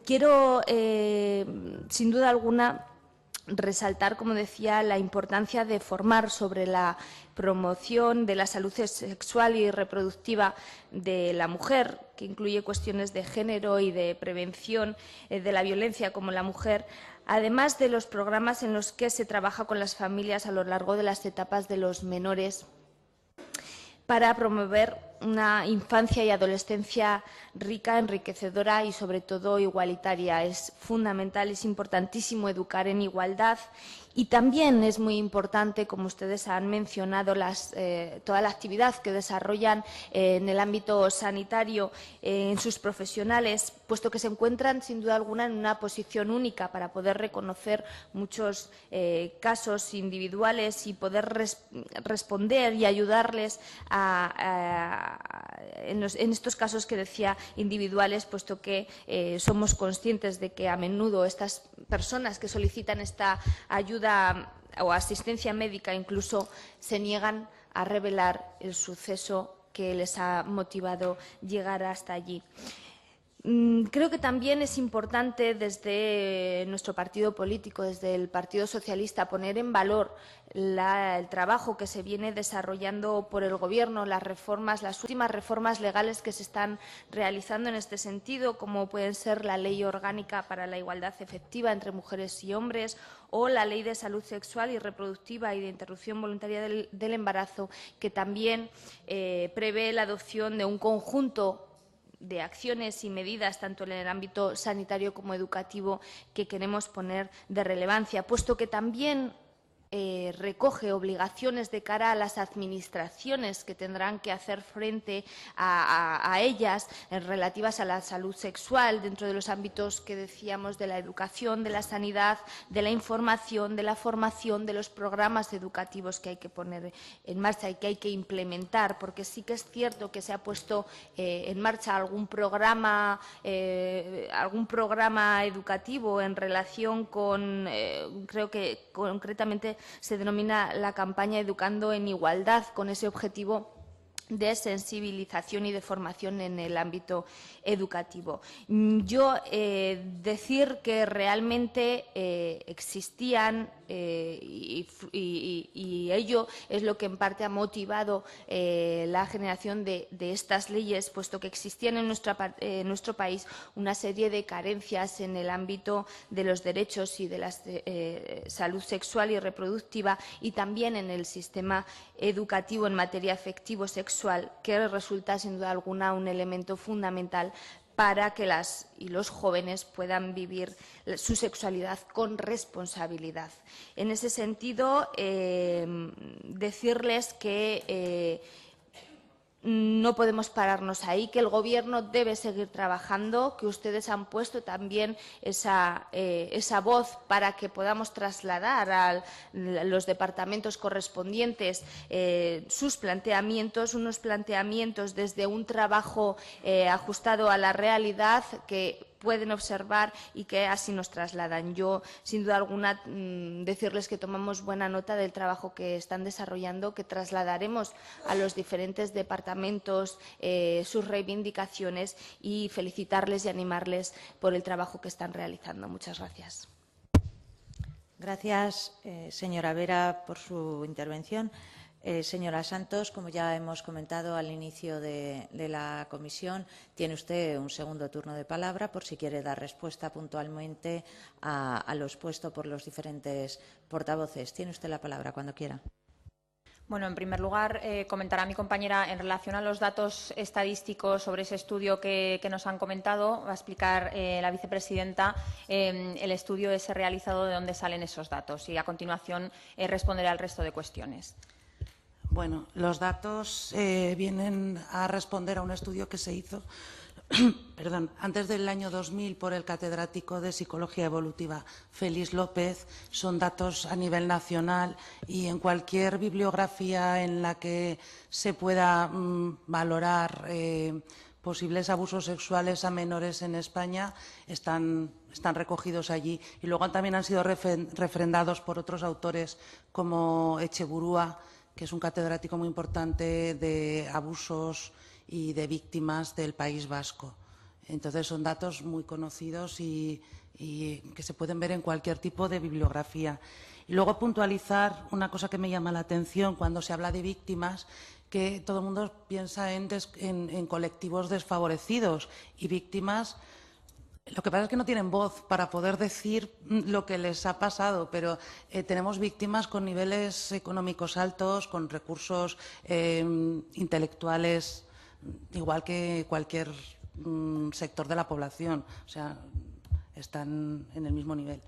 Quiero, sin duda alguna, resaltar, como decía, la importancia de formar sobre la promoción de la salud sexual y reproductiva de la mujer, que incluye cuestiones de género y de prevención de la violencia como la mujer, además de los programas en los que se trabaja con las familias a lo largo de las etapas de los menores, para promover una infancia y adolescencia rica, enriquecedora y, sobre todo, igualitaria. Es fundamental, es importantísimo educar en igualdad y también es muy importante, como ustedes han mencionado, toda la actividad que desarrollan en el ámbito sanitario en sus profesionales, puesto que se encuentran, sin duda alguna, en una posición única para poder reconocer muchos casos individuales y poder responder y ayudarles en estos casos que decía individuales, puesto que somos conscientes de que a menudo estas personas que solicitan esta ayuda o asistencia médica incluso se niegan a revelar el suceso que les ha motivado llegar hasta allí. Creo que también es importante desde nuestro partido político, desde el Partido Socialista, poner en valor el trabajo que se viene desarrollando por el Gobierno, las últimas reformas legales que se están realizando en este sentido, como pueden ser la Ley Orgánica para la Igualdad Efectiva entre Mujeres y Hombres o la Ley de Salud Sexual y Reproductiva y de Interrupción Voluntaria del Embarazo, que también prevé la adopción de un conjunto de acciones y medidas, tanto en el ámbito sanitario como educativo, que queremos poner de relevancia, puesto que también recoge obligaciones de cara a las administraciones que tendrán que hacer frente a ellas relativas a la salud sexual dentro de los ámbitos que decíamos de la educación, de la sanidad, de la información, de la formación, de los programas educativos que hay que poner en marcha y que hay que implementar, porque sí que es cierto que se ha puesto en marcha algún programa educativo en relación con, creo que concretamente se denomina la campaña Educando en Igualdad, con ese objetivo de sensibilización y de formación en el ámbito educativo. Yo decir que realmente existían y ello es lo que en parte ha motivado la generación de estas leyes, puesto que existían en nuestro país una serie de carencias en el ámbito de los derechos y de la salud sexual y reproductiva, y también en el sistema educativo en materia afectivo-sexual, que resulta sin duda alguna un elemento fundamental para que las y los jóvenes puedan vivir su sexualidad con responsabilidad. En ese sentido, decirles que no podemos pararnos ahí, que el Gobierno debe seguir trabajando, que ustedes han puesto también esa voz para que podamos trasladar a los departamentos correspondientes sus planteamientos, unos planteamientos desde un trabajo ajustado a la realidad que pueden observar y que así nos trasladan. Yo, sin duda alguna, decirles que tomamos buena nota del trabajo que están desarrollando, que trasladaremos a los diferentes departamentos sus reivindicaciones y felicitarles y animarles por el trabajo que están realizando. Muchas gracias. Gracias, señora Vera, por su intervención. Señora Santos, como ya hemos comentado al inicio de la comisión, tiene usted un segundo turno de palabra por si quiere dar respuesta puntualmente a lo expuesto por los diferentes portavoces. Tiene usted la palabra cuando quiera. Bueno, en primer lugar, comentar a mi compañera en relación a los datos estadísticos sobre ese estudio que nos han comentado. Va a explicar la vicepresidenta el estudio ese realizado, de dónde salen esos datos, y a continuación responderé al resto de cuestiones. Bueno, los datos vienen a responder a un estudio que se hizo antes del año 2000 por el catedrático de Psicología Evolutiva Félix López. Son datos a nivel nacional y en cualquier bibliografía en la que se pueda valorar posibles abusos sexuales a menores en España están recogidos allí. Y luego también han sido refrendados por otros autores como Echeburúa, que es un catedrático muy importante de abusos y de víctimas del País Vasco. Entonces, son datos muy conocidos y que se pueden ver en cualquier tipo de bibliografía. Y luego puntualizar una cosa que me llama la atención cuando se habla de víctimas, que todo el mundo piensa en colectivos desfavorecidos, y víctimas, lo que pasa es que no tienen voz para poder decir lo que les ha pasado, pero tenemos víctimas con niveles económicos altos, con recursos intelectuales, igual que cualquier sector de la población. O sea, están en el mismo nivel.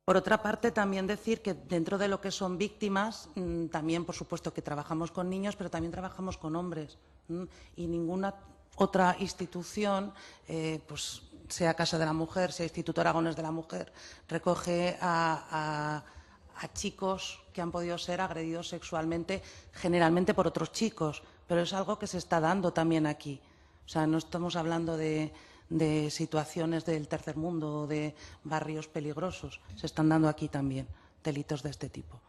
Por otra parte, también decir que dentro de lo que son víctimas, también, por supuesto, que trabajamos con niños, pero también trabajamos con hombres. Y ninguna otra institución, pues sea Casa de la Mujer, sea Instituto Aragonés de la Mujer, recoge a chicos que han podido ser agredidos sexualmente, generalmente por otros chicos, pero es algo que se está dando también aquí. O sea, no estamos hablando de situaciones del tercer mundo o de barrios peligrosos. Se están dando aquí también delitos de este tipo.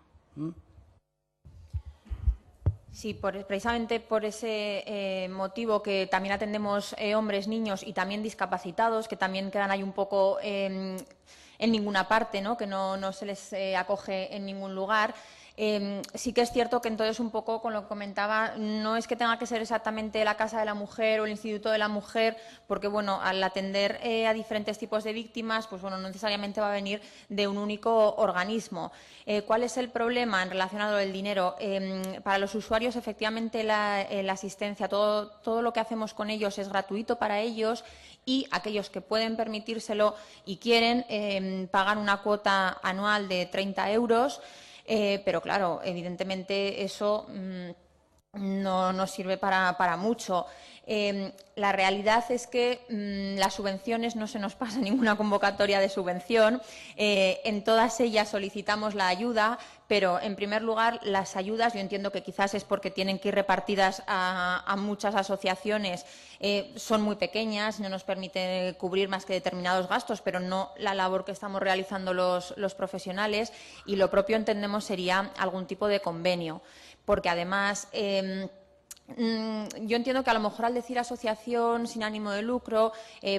Sí, precisamente por ese motivo, que también atendemos hombres, niños y también discapacitados, que también quedan ahí un poco en ninguna parte, ¿no? Que no se les acoge en ningún lugar. Sí que es cierto que entonces, un poco con lo que comentaba, no es que tenga que ser exactamente la Casa de la Mujer o el Instituto de la Mujer, porque bueno, al atender a diferentes tipos de víctimas, pues bueno, no necesariamente va a venir de un único organismo. ¿Cuál es el problema en relación a lo del dinero? Para los usuarios, efectivamente, la asistencia, todo lo que hacemos con ellos es gratuito para ellos, y aquellos que pueden permitírselo y quieren pagan una cuota anual de 30 euros. Pero claro, evidentemente eso no nos sirve para mucho. La realidad es que las subvenciones, no se nos pasa ninguna convocatoria de subvención. En todas ellas solicitamos la ayuda, pero en primer lugar las ayudas, yo entiendo que quizás es porque tienen que ir repartidas a muchas asociaciones, son muy pequeñas, no nos permiten cubrir más que determinados gastos, pero no la labor que estamos realizando los profesionales, y lo propio entendemos sería algún tipo de convenio, porque además yo entiendo que a lo mejor al decir asociación sin ánimo de lucro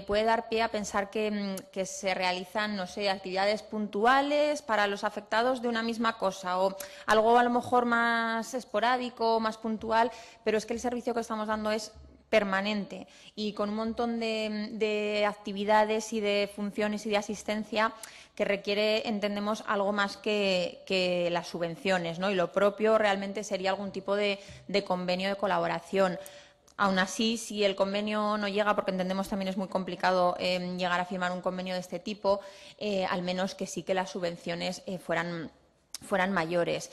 puede dar pie a pensar que se realizan, no sé, actividades puntuales para los afectados de una misma cosa, o algo a lo mejor más esporádico, más puntual, pero es que el servicio que estamos dando es permanente y con un montón de actividades y de funciones y de asistencia que requiere, entendemos, algo más que las subvenciones, ¿no? Y lo propio realmente sería algún tipo de convenio de colaboración. Aún así, si el convenio no llega, porque entendemos también es muy complicado llegar a firmar un convenio de este tipo, al menos que sí que las subvenciones fueran mayores.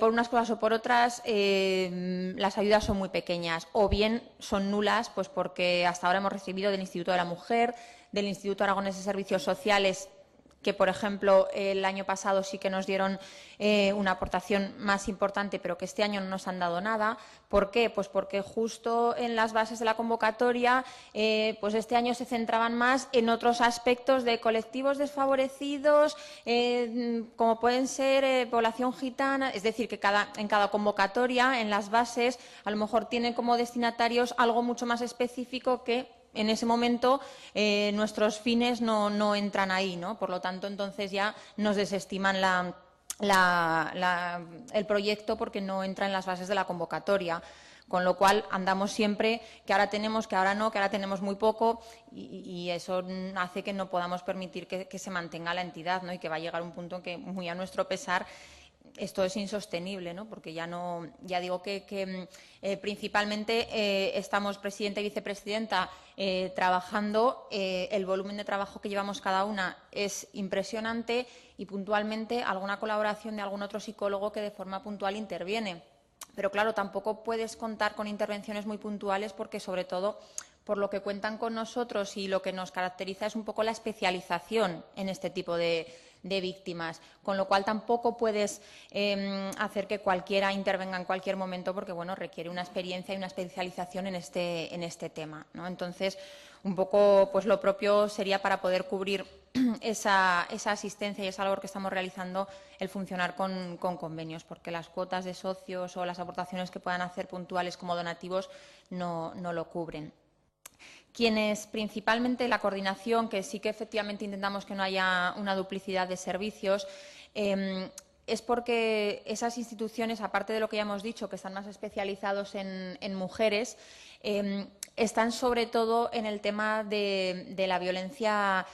Por unas cosas o por otras, las ayudas son muy pequeñas, o bien son nulas, pues porque hasta ahora hemos recibido del Instituto de la Mujer, del Instituto Aragonés de Servicios Sociales, que, por ejemplo, el año pasado sí que nos dieron una aportación más importante, pero que este año no nos han dado nada. ¿Por qué? Pues porque justo en las bases de la convocatoria, pues este año se centraban más en otros aspectos de colectivos desfavorecidos, como pueden ser población gitana. Es decir, que en cada convocatoria, en las bases, a lo mejor tienen como destinatarios algo mucho más específico que en ese momento nuestros fines no entran ahí, ¿no? Por lo tanto, entonces ya nos desestiman el proyecto porque no entra en las bases de la convocatoria. Con lo cual andamos siempre que ahora tenemos, que ahora no, que ahora tenemos muy poco y eso hace que no podamos permitir que se mantenga la entidad, ¿no? Y que va a llegar un punto en que, muy a nuestro pesar, esto es insostenible, ¿no? Porque ya digo que principalmente estamos, presidenta y vicepresidenta, trabajando. El volumen de trabajo que llevamos cada una es impresionante y puntualmente alguna colaboración de algún otro psicólogo que de forma puntual interviene. Pero claro, tampoco puedes contar con intervenciones muy puntuales porque, sobre todo, por lo que cuentan con nosotros y lo que nos caracteriza es un poco la especialización en este tipo de víctimas, con lo cual tampoco puedes hacer que cualquiera intervenga en cualquier momento porque, bueno, requiere una experiencia y una especialización en este tema, ¿no? Entonces, un poco pues lo propio sería, para poder cubrir esa asistencia y esa labor que estamos realizando, el funcionar con convenios, porque las cuotas de socios o las aportaciones que puedan hacer puntuales como donativos no lo cubren. Quienes principalmente la coordinación, que sí que efectivamente intentamos que no haya una duplicidad de servicios, es porque esas instituciones, aparte de lo que ya hemos dicho, que están más especializados en mujeres, están sobre todo en el tema de la violencia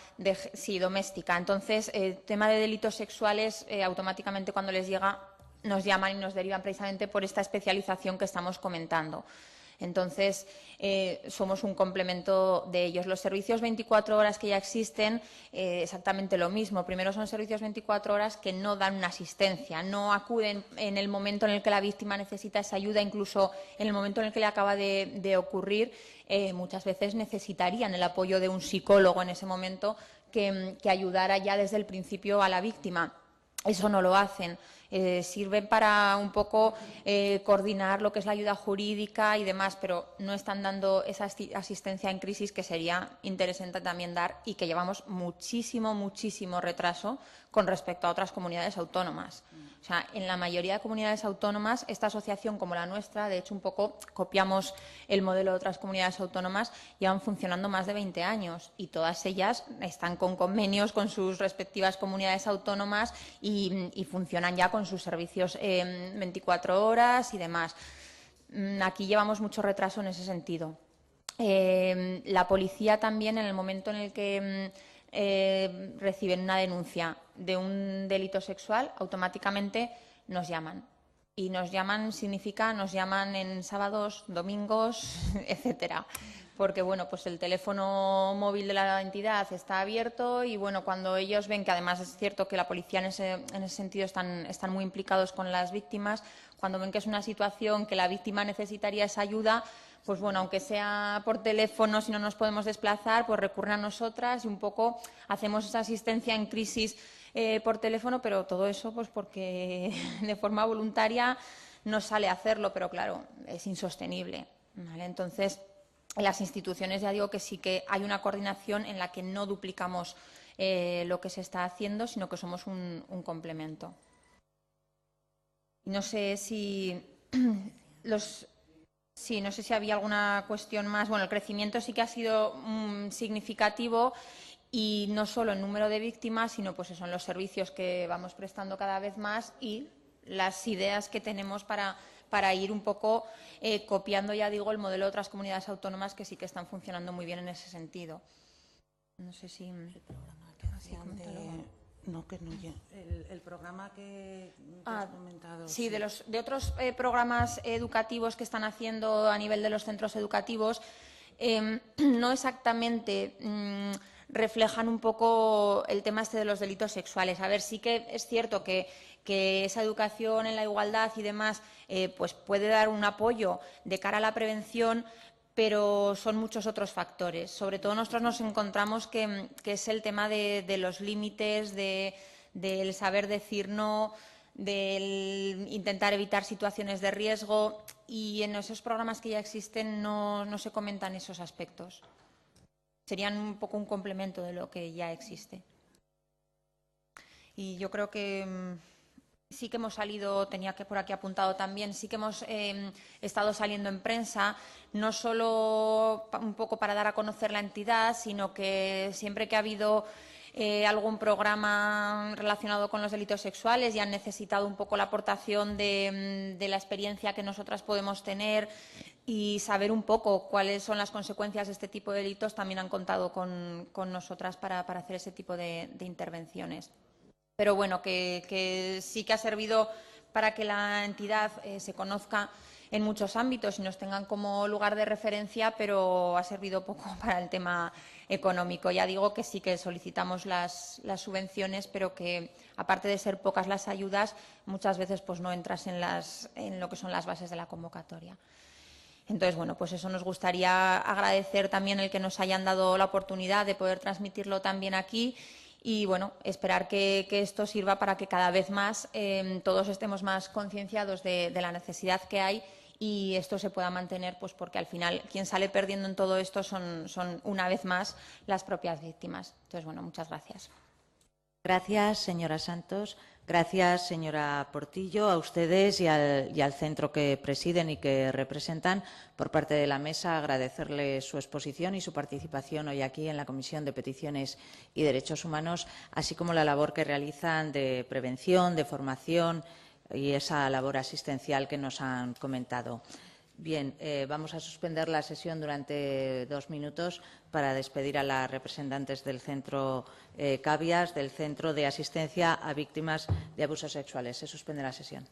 doméstica. Entonces, el tema de delitos sexuales, automáticamente cuando les llega, nos llaman y nos derivan precisamente por esta especialización que estamos comentando. Entonces, somos un complemento de ellos. Los servicios 24 horas que ya existen, exactamente lo mismo. Primero, son servicios 24 horas que no dan una asistencia, no acuden en el momento en el que la víctima necesita esa ayuda, incluso en el momento en el que le acaba de ocurrir. Muchas veces necesitarían el apoyo de un psicólogo en ese momento que ayudara ya desde el principio a la víctima. Eso no lo hacen. Sirven para un poco coordinar lo que es la ayuda jurídica y demás, pero no están dando esa asistencia en crisis que sería interesante también dar y que llevamos muchísimo retraso con respecto a otras comunidades autónomas. O sea, en la mayoría de comunidades autónomas, esta asociación como la nuestra, de hecho un poco copiamos el modelo de otras comunidades autónomas, llevan funcionando más de 20 años y todas ellas están con convenios con sus respectivas comunidades autónomas y funcionan ya con sus servicios 24 horas y demás. Aquí llevamos mucho retraso en ese sentido. La policía también, en el momento en el que reciben una denuncia de un delito sexual, automáticamente nos llaman. Y nos llaman significa, nos llaman en sábados, domingos, etcétera. Porque, bueno, pues el teléfono móvil de la entidad está abierto y, bueno, cuando ellos ven que, además, es cierto que la policía en ese sentido están muy implicados con las víctimas, cuando ven que es una situación que la víctima necesitaría esa ayuda, pues bueno, aunque sea por teléfono, si no nos podemos desplazar, pues recurren a nosotras y un poco hacemos esa asistencia en crisis por teléfono, pero todo eso pues porque de forma voluntaria nos sale a hacerlo, pero claro, es insostenible, ¿vale? Entonces, en las instituciones ya digo que sí que hay una coordinación en la que no duplicamos lo que se está haciendo, sino que somos un complemento. No sé si no sé si había alguna cuestión más. Bueno, el crecimiento sí que ha sido significativo y no solo en número de víctimas, sino pues eso, en los servicios que vamos prestando cada vez más y las ideas que tenemos para ir un poco copiando, ya digo, el modelo de otras comunidades autónomas que sí que están funcionando muy bien en ese sentido. No sé si... El programa que has comentado. Sí, de otros programas educativos que están haciendo a nivel de los centros educativos, no exactamente reflejan un poco el tema de los delitos sexuales. A ver, sí que es cierto que esa educación en la igualdad y demás pues puede dar un apoyo de cara a la prevención, pero son muchos otros factores. Sobre todo nosotros nos encontramos que es el tema de los límites, del saber decir no, del intentar evitar situaciones de riesgo, y en esos programas que ya existen no se comentan esos aspectos. Serían un poco un complemento de lo que ya existe. Y yo creo que sí que hemos salido, tenía que por aquí apuntado también, sí que hemos estado saliendo en prensa, no solo un poco para dar a conocer la entidad, sino que siempre que ha habido algún programa relacionado con los delitos sexuales y han necesitado un poco la aportación de la experiencia que nosotras podemos tener y saber un poco cuáles son las consecuencias de este tipo de delitos, también han contado con nosotras para hacer ese tipo de intervenciones. Pero bueno, que sí que ha servido para que la entidad se conozca en muchos ámbitos y nos tengan como lugar de referencia, pero ha servido poco para el tema económico. Ya digo que sí que solicitamos las subvenciones, pero que aparte de ser pocas las ayudas, muchas veces pues no entras en lo que son las bases de la convocatoria. Entonces, bueno, pues eso nos gustaría agradecer también el que nos hayan dado la oportunidad de poder transmitirlo también aquí. Y, bueno, esperar que esto sirva para que cada vez más todos estemos más concienciados de la necesidad que hay y esto se pueda mantener, pues porque al final quien sale perdiendo en todo esto son una vez más las propias víctimas. Entonces, bueno, muchas gracias. Gracias, señora Santos. Gracias, señora Portillo, a ustedes y al centro que presiden y que representan. Por parte de la mesa, agradecerle su exposición y su participación hoy aquí en la Comisión de Peticiones y Derechos Humanos, así como la labor que realizan de prevención, de formación y esa labor asistencial que nos han comentado. Bien, vamos a suspender la sesión durante 2 minutos para despedir a las representantes del Centro Cabias, del Centro de Asistencia a Víctimas de Abusos Sexuales. Se suspende la sesión.